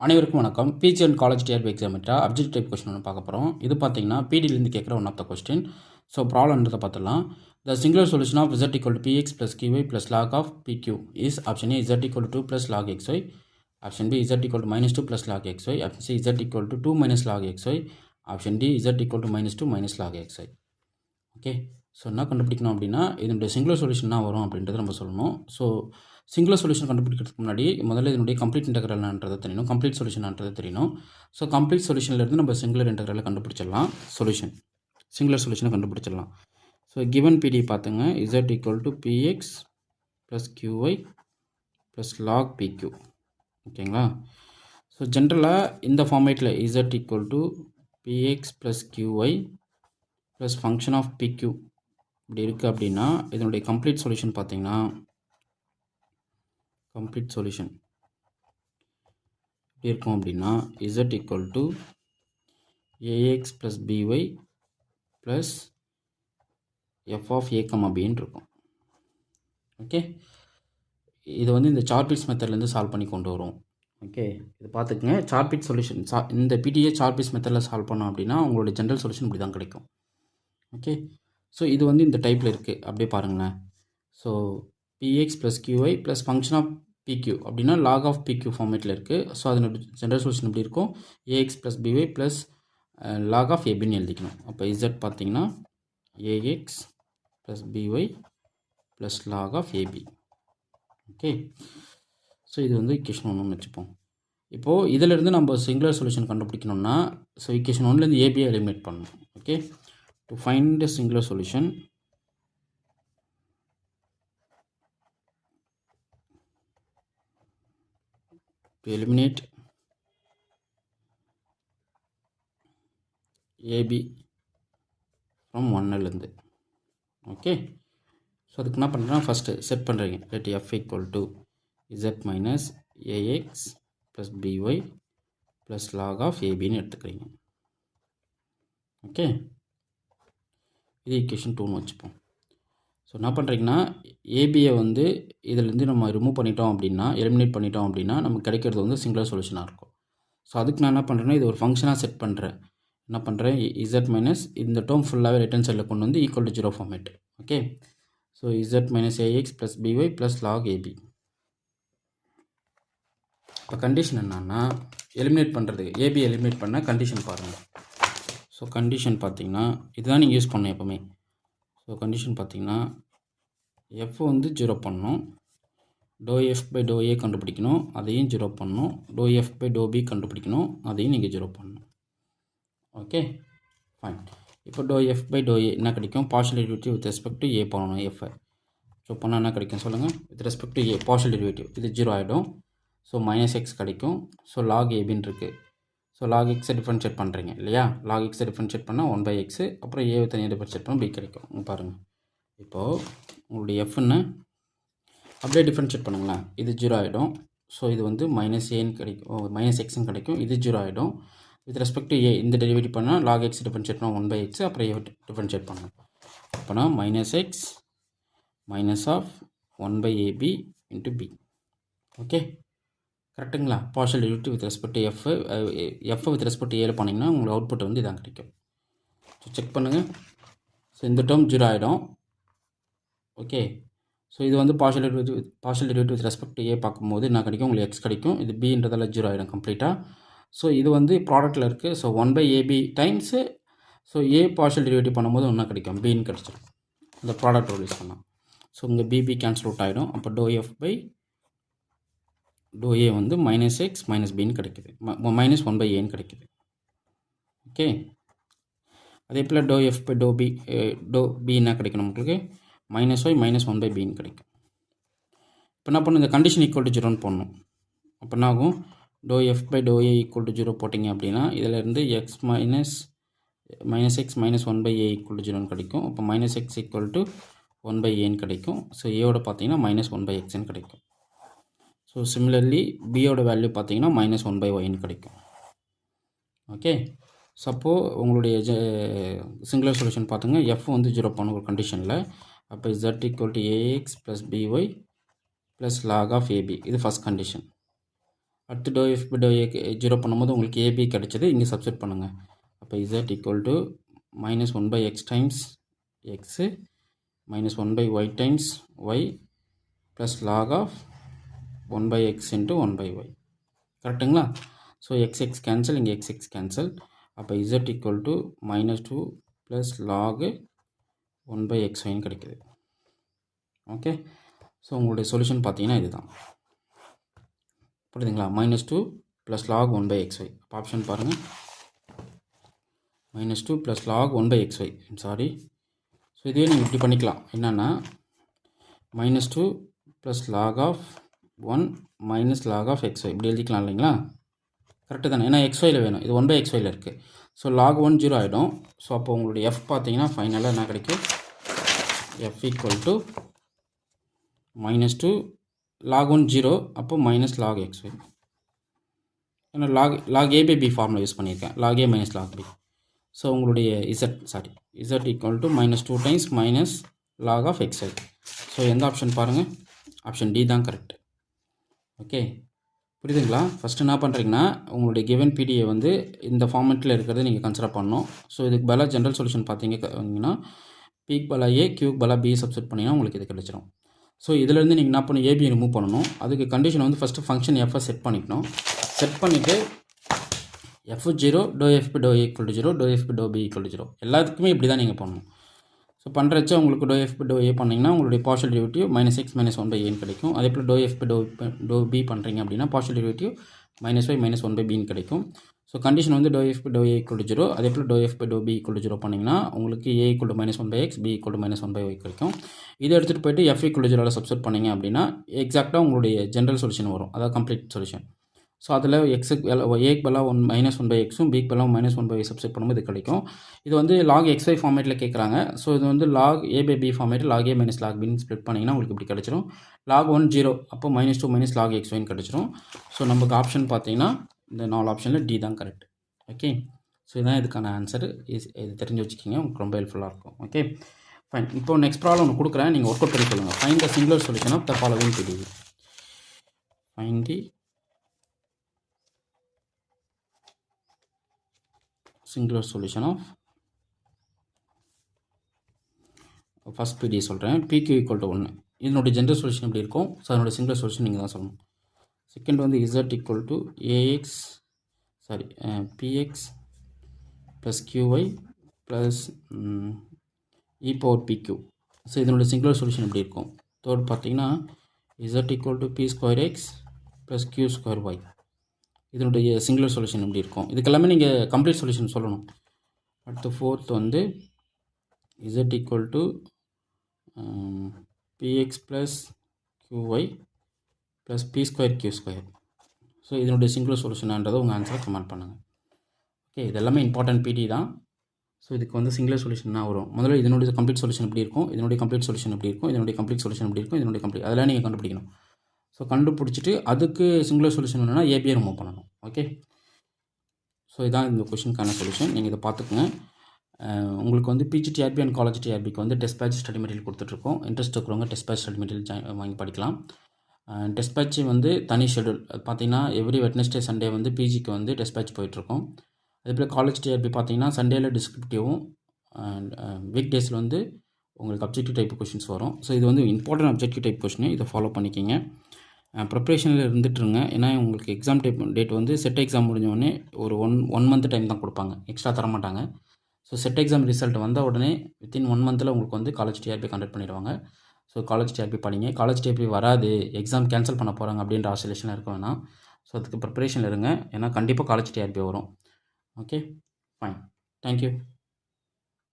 அனைவருக்கும் வணக்கம். PG and college TRB எக்ஸாமிட்டா அப்ஜெக்ட் டைப் கொஸ்டின் ஒன்று பார்க்க போகிறோம். இது பார்த்தீங்கன்னா பிடிலேருந்து கேட்குற one of the question. So ப்ராப்ளம்ன்றதை பார்த்துடலாம். The singular solution of z equal to px plus qy plus log of pq is option A z equal to 2 plus log xy, option B z equal to minus 2 plus log xy, option C z equal to 2 minus log xy, option D z equal to minus 2 minus log xy. Okay, so என்ன கண்டுபிடிக்கணும் அப்படின்னா இதனுடைய singular solution என்ன வரும் அப்படின்றத நம்ம சொல்லணும். So singular solution கண்டுபிடிக்கிறதுக்கு முன்னாடி முதல்ல இதனுடைய கம்ப்ளீட் இன்டெக்ரல்ன்றதை தெரியணும், கம்ப்ளீட் சொல்யூஷன்ன்றது தெரியணும். ஸோ கம்ப்ளீட் சொல்யூஷன்லேருந்து நம்ம சிங்குலர் இன்டெக்ரலை கண்டுபிடிச்சிடலாம். சிங்குலர் சொல்யூஷனை கண்டுபிடிச்சிடலாம். ஸோ கிவன் பிடி பார்த்துங்க, z equal to px plus qy plus log pq. ஓகேங்களா? ஸோ ஜென்ரலாக இந்த ஃபார்மேட்டில் z equal to px plus qy plus function of pq இப்படி இருக்குது அப்படின்னா இதனுடைய கம்ப்ளீட் சொல்யூஷன் பார்த்தீங்கன்னா கம்ப்ளீட் சொல்யூஷன் எப்படி இருக்கும் அப்படின்னா z equal to ax plus by plus f of a, bன்னு இருக்கும். ஓகே, இது வந்து இந்த சார்பிட்ஸ் மெத்தட்லேருந்து சால்வ் பண்ணி கொண்டு வரும். ஓகே, இது பார்த்துக்குங்க. சார்பிட் சொல்யூஷன் இந்த பிடிஏ சார்பிட்ஸ் மெத்தடில் சால்வ் பண்ணோம் அப்படின்னா உங்களோட ஜென்ரல் சொல்யூஷன் இப்படி தான் கிடைக்கும். ஓகே, ஸோ இது வந்து இந்த டைப்பில் இருக்குது, அப்படியே பாருங்களேன். So PX plus QI plus function of PQ அப்படின்னா லாக் ஆஃப் பிக்யூ ஃபார்மேட்டில் இருக்குது. ஸோ அதனோட ஜென்ரல் சொல்யூஷன் எப்படி இருக்கும், a x plus BY plus log of ஏபின்னு எழுதிக்கணும். அப்போ இசட் பார்த்தீங்கன்னா a x plus BY plus log of a b. Okay, so இது வந்து இக்குவேஷன் 1 வச்சுப்போம். இப்போது இதிலிருந்து நம்ம சிங்குலர் சொல்யூஷன் கண்டுபிடிக்கணும்னா ஸோ இக்குவேஷன் 1லேருந்து ஏபியை எலிமினேட் பண்ணணும். Okay, to find the singular solution, to eliminate AB from 1லேருந்து. ஓகே, ஸோ அதுக்கு என்ன பண்ணுறேன்னா ஃபஸ்ட்டு செட் பண்ணுறீங்க. let f equal to z minus ax plus by plus log of abன்னு எடுத்துக்கிறீங்க. ஓகே, இது இக்குவேஷன் 2ன்னு வச்சுப்போம். ஸோ என்ன பண்ணுறீங்கன்னா ஏபியை வந்து இதிலேருந்து நம்ம ரிமூவ் பண்ணிட்டோம் அப்படின்னா, எலிமினேட் பண்ணிட்டோம் அப்படின்னா நமக்கு கிடைக்கிறது வந்து சிங்குலர் சொல்யூஷனாக இருக்கும். ஸோ அதுக்கு நான் என்ன பண்ணுறேன்னா இது ஒரு ஃபங்க்ஷனாக செட் பண்ணுறேன். என்ன பண்ணுறேன், இசட் மைனஸ் இந்த டேர்ம் ஃபுல்லாகவே ரைட் ஹேண்ட் சைடில் கொண்டு வந்து equal to 0 format. Okay, so Z minus AX plus BY plus log AB. இப்போ கண்டிஷன் என்னன்னா எலிமினேட் பண்ணுறதுக்கு ஏபி எலிமினேட் பண்ண கண்டிஷன் பாருங்கள். ஸோ கண்டிஷன் பார்த்தீங்கன்னா இதுதான் நீங்கள் யூஸ் பண்ணணும் எப்போவுமே. ஸோ கண்டிஷன் பார்த்தீங்கன்னா எஃப் வந்து 0 பண்ணணும், do f by do a கண்டுபிடிக்கணும், அதையும் 0 பண்ணணும், do f by do b கண்டுபிடிக்கணும், அதையும் நீங்கள் 0 பண்ணணும். Okay fine. இப்போ do f by do a என்ன கிடைக்கும், partial derivative with respect to a பண்ணணும் எஃப்ஐ. ஸோ பண்ணால் என்ன கிடைக்கும் சொல்லுங்கள், with respect to a partial derivative இது 0 ஆகிடும். ஸோ மைனஸ் எக்ஸ் கிடைக்கும். ஸோ லாக் ஏபின்னு இருக்குது. ஸோ லாக் எக்ஸை டிஃபரன்ஷியேட் பண்ணுறீங்க இல்லையா, லாக் எக்ஸை டிஃபரன்ஷியேட் பண்ணால் 1/x, அப்புறம் ஏவை தனியாக டிஃபரன்ஷியேட் பண்ணால் பி கிடைக்கும். பாருங்கள், இப்போது உங்களுடைய எஃப்னு அப்படியே டிஃபரன்ஷியேட் பண்ணுங்களேன், இது 0 ஆகிடும். ஸோ இது வந்து மைனஸ் ஏன்னு கிடைக்கும், மைனஸ் எக்ஸ்ன்னு கிடைக்கும், இது 0 ஆகிடும். வித் ரெஸ்பெக்ட் டு ஏ இந்த டெரிவேட்டிவ் பண்ணால் லாக் எக்ஸ் டிஃபரன்ஷியேட் பண்ணால் 1/x, அப்புறம் ஏ டிஃபரன்ஷியேட் பண்ணணும். அப்போனா minus x minus of 1/ab into b. Okay கரெக்டுங்களா, partial derivative with respect to f with respect to ஏல பண்ணிங்கன்னா உங்களுக்கு அவுட்புட் வந்து இதான் கிடைக்கும். ஸோ செக் பண்ணுங்கள். ஸோ இந்த டேர்ம் 0 ஆகிடும். ஓகே, ஸோ இது வந்து partial derivative with respect to a பார்க்கும்போது என்ன கிடைக்கும், உங்களுக்கு எக்ஸ் கிடைக்கும். இது பின்றதால 0 ஆகிடும் கம்ப்ளீட்டாக. ஸோ இது வந்து ப்ராடக்ட்டில் இருக்குது. ஸோ 1/ab டைம்ஸு ஸோ ஏ பார்ஷியல் டெரிவேட்டிவ் பண்ணும்போது ஒன்றா கிடைக்கும், பின்னு கிடச்சிடும் இந்த ப்ராடக்ட் ரிலீஸ் பண்ணால். ஸோ இங்கே பிபி கேன்சல் அவுட் ஆகிடும். அப்போ டோ எஃப் பை டோ ஏ வந்து மைனஸ் எக்ஸ் மைனஸ் பின்னு கிடைக்குது, மைனஸ் 1/aன்னு கிடைக்குது. ஓகே, அதே போல் do f by do b என்ன கிடைக்கும் நம்மளுக்கு, மைனஸ் ஒய் மைனஸ் 1/bன்னு கிடைக்கும். இப்போ என்ன பண்ணணும், இந்த கண்டிஷன் ஈக்குவல் டு 0ன்னு போடணும். அப்போ என்ன ஆகும், do f by do a equal to 0 போட்டிங்க அப்படின்னா இதிலேருந்து x minus x minus 1/a equal to 0ன்னு கிடைக்கும். அப்போ மைனஸ் எக்ஸ் ஈக்குவல் டு 1/aன்னு கிடைக்கும். ஸோ ஏவோட பார்த்தீங்கன்னா மைனஸ் 1/xன்னு கிடைக்கும். ஸோ சிமிலர்லி பியோட வேல்யூ பார்த்தீங்கன்னா மைனஸ் 1/yன்னு கிடைக்கும். ஓகே, சப்போ உங்களுடைய சிங்குலர் சொல்யூஷன் பார்த்துங்க, எஃப் வந்து 0 பண்ண ஒரு கண்டிஷனில். அப்போ z equal to ax plus by plus log of ab இது ஃபஸ்ட் கண்டிஷன். அடுத்து do f by do a zero பண்ணும்போது உங்களுக்கு ஏபி கிடச்சிது. இங்கே சப்ஸ்டிட் பண்ணுங்கள். அப்போ z equal to minus 1/x times x minus 1/y times y plus log of 1/x into 1/y. கரெக்டுங்களா? So x cancel, இங்கே எக்ஸ் கேன்சல். அப்போ z equal to -2 plus log 1/xyன்னு கிடைக்குது. ஓகே, ஸோ உங்களுடைய சொல்யூஷன் பார்த்தீங்கன்னா இதுதான். புரியுதுங்களா? -2 ப்ளஸ் லாக் 1/xy. அப்போ ஆப்ஷன் பாருங்கள், -2 plus lock 1/xy. Sorry, so இதுவே நீங்கள் இப்படி பண்ணிக்கலாம். என்னென்னா -2 plus log of 1 minus log of xy இப்படி எழுதிக்கலாம் இல்லைங்களா? கரெக்டு தானே? ஏன்னா xyயில் வேணும், இது 1/xyயில் இருக்குது. ஸோ லாக் 1 0 ஆகிடும். ஸோ அப்போ உங்களுடைய எஃப் பார்த்தீங்கன்னா ஃபைனலாக என்ன கிடைக்கும்? எஃப் ஈக்குவல் டு -2 லாக் 1 0, அப்போ மைனஸ் லாக் xy. ஏன்னா log a by b formula use பண்ணியிருக்கேன், log a minus log b. So உங்களுடைய z equal to -2 times minus log of xy. So எந்த ஆப்ஷன் பாருங்கள்? ஆப்ஷன் டி தான் correct. Okay, புரியுதுங்களா? First என்ன பண்ணுறீங்கன்னா, உங்களுடைய கிவன் பிடிஏ வந்து இந்த ஃபார்மெட்டில் இருக்கிறத நீங்கள் கன்சிடர் பண்ணணும். ஸோ இதுக்கு பதிலாக ஜென்ரல் சொல்யூஷன் பார்த்தீங்கன்னா பிக்கு பதிலாக ஏ, கியூக்கு பதிலாக பி சப்ஸ்டிட் பண்ணிங்கன்னா உங்களுக்கு இது கிடச்சிரும். ஸோ இதிலேருந்து நீங்கள் என்ன பண்ணணும்? ஏபியை ரிமூவ் பண்ணணும். அதுக்கு கண்டிஷன் வந்து ஃபஸ்ட்டு ஃபங்க்ஷன் எஃப்ஐ செட் பண்ணிக்கணும். செட் பண்ணிவிட்டு f 0 do f by do a equal to 0 do f by do b equal to 0 எல்லாத்துக்குமே இப்படி தான் நீங்கள் பண்ணணும். ஸோ பண்ணுறச்ச உங்களுக்கு do f by do a பண்ணிங்கன்னா உங்களுடைய பார்ஷியல் டெரிவேட்டிவ் -x - 1/aன்னு கிடைக்கும். அதே போல் do f by do b பண்ணுறீங்க அப்படின்னா பார்ஷியல் டெரிவேட்டிவ் -y - 1/bன்னு கிடைக்கும். ஸோ கண்டிஷன் வந்து do f by do a equal to 0, அதே போல் do f by do b equal to 0 பண்ணிங்கன்னா உங்களுக்கு a equal to -1/x, b equal to -1/y கிடைக்கும். இதை எடுத்துகிட்டு போய்ட்டு f ஈக்குவல் டு 0 சப்ஸ்டிட் பண்ணிங்க அப்படின்னா எக்ஸாக்டாக உங்களுடைய ஜென்ரல் சொல்யூஷன் வரும், அதாவது கம்ப்ளீட் சொல்யூஷன். ஸோ அதில் எக்ஸுக்கு ஏக்கு பதிலாக -1/xும் பிக்கு பதிலாக -1/y சப்ஸ்டிட் பண்ணும்போது இது கிடைக்கும். இது வந்து லாக் xy ஃபார்மேட்டில் கேட்குறாங்க. ஸோ இது வந்து log a by b format log a minus log பின்னு ஸ்ப்ளிட் பண்ணிங்கன்னா உங்களுக்கு இப்படி கிடச்சிரும். லாக் 1 0, அப்போ -2 மைனஸ் லாக் xyன்னு கிடச்சிரும். ஸோ நமக்கு ஆப்ஷன் பார்த்தீங்கன்னா இந்த 4 ஆப்ஷனில் டி தான் கரெக்ட். ஓகே, ஸோ இதுதான் இதுக்கான ஆன்சர். இது தெரிஞ்சு வச்சுக்கிங்க, உங்களுக்கு ரொம்ப ஹெல்ப்ஃபுல்லாக இருக்கும். Okay fine. இப்போ நெக்ஸ்ட் ப்ராப்ளம் ஒன்று கொடுக்குறேன், நீங்கள் ஒர்க் அவுட் பண்ணி சொல்லுங்கள். Find the singular solution of the following PDA. Find the singular solution of first PD சொல்கிறேன். PQ ஈக்குவல் டு 1, இதனுடைய ஜென்ரல் சொல்யூஷன் எப்படி இருக்கும்? ஸோ அதனுடைய சிங்குலர் சொல்யூஷன் நீங்கள் தான் சொல்லணும். செகண்ட் வந்து Z equal to PX plus QY plus e power PQ. So இதனுடைய சிங்குலர் சொல்யூஷன் எப்படி இருக்கும்? தேர்ட் பார்த்தீங்கன்னா Z equal to P square X plus Q square Y. இதனுடைய சிங்குலர் சொல்யூஷன் எப்படி இருக்கும்? இதுக்கெல்லாமே நீங்கள் கம்ப்ளீட் சொல்யூஷன் சொல்லணும். அடுத்து ஃபோர்த் வந்து Z equal to PX plus QY plus P square Q square. So இதனுடைய சிங்குலர் சொல்யூஷனான்றதை உங்கள் ஆன்சரை கமெண்ட் பண்ணுங்கள். ஓகே, இதெல்லாமே இம்பார்ட்டன்ட் பிடி தான். ஸோ இதுக்கு வந்து சிங்குலர் சொல்யூஷன் தான் வரும். முதல்ல இதனுடைய கம்ப்ளீட் சொல்யூஷன் எப்படி இருக்கும், இதனுடைய கம்ப்ளீட் சொல்யூஷன் எப்படி இருக்கும், இதனுடைய கம்ப்ளீட் சொல்யூஷன் எப்படி இருக்கும், இதனுடைய கம்ப்ளீட் அதெல்லாம் நீங்கள் கண்டுபிடிக்கணும். ஸோ கண்டுபிடிச்சிட்டு அதுக்கு சிங்குலர் சொல்யூஷன் வேணும்னா ஏபியை ரிமூவ் பண்ணணும். ஓகே, ஸோ இதான் இந்த கொஷினுக்கான சொல்யூஷன். நீங்கள் இதை பார்த்துக்குங்க. உங்களுக்கு வந்து PGTRB அண்ட் காலேஜ் டிஆர்பிக்கு வந்து டெஸ்ட் பேட்ச் ஸ்டடி மெட்டீரியல் கொடுத்துட்ருக்கோம். இன்ட்ரெஸ்ட் இருக்கிறவங்க டெஸ்ட் பேட்ச் ஸ்டடி மெட்டீரியல் வாங்கி படிக்கலாம். டெஸ்ட் பேட்ச் வந்து தனி ஷெடியூல். அது பார்த்தீங்கன்னா எவ்ரி வெட்னஸ்டே சண்டே வந்து பிஜிக்கு வந்து டெஸ்ட் பேட்ச் போயிட்டுருக்கோம். அதேபோல் காலேஜ் டிஆர்பி பார்த்தீங்கன்னா சண்டேயில் டிஸ்கிரிப்டிவும் அண்ட் வீக் டேஸில் வந்து உங்களுக்கு அப்ஜெக்டிவ் டைப் கொஷின்ஸ் வரும். ஸோ இது வந்து இம்பார்ட்டன்ட் அப்ஜெக்டிவ் டைப் கொஷின், இதை ஃபாலோ பண்ணிக்கிங்க. ப்ரிப்ரேஷனில் இருந்துட்டுருங்க. ஏன்னா உங்களுக்கு எக்ஸாம் டேட் வந்து செட் எக்ஸாம் முடிஞ்சோடனே ஒரு ஒன் மந்த் டைம் தான் கொடுப்பாங்க, எக்ஸ்ட்ரா தரமாட்டாங்க. ஸோ செட் எக்ஸாம் ரிசல்ட் வந்த உடனே வித்தின் 1 மந்தில் உங்களுக்கு வந்து காலேஜ் டிஆர்பி கண்டக்ட் பண்ணிடுவாங்க. ஸோ காலேஜ் டிஆர்பி படிங்க. காலேஜ் டிஆர்பி வராது, எக்ஸாம் கேன்சல் பண்ண போகிறாங்க அப்படின்ற ஆசோலேஷன் இருக்க வேணாம். ஸோ அதுக்கு ப்ரிப்ரேஷனில் இருங்க, ஏன்னா கண்டிப்பாக காலேஜ் டிஆர்பி வரும். Okay fine, thank you.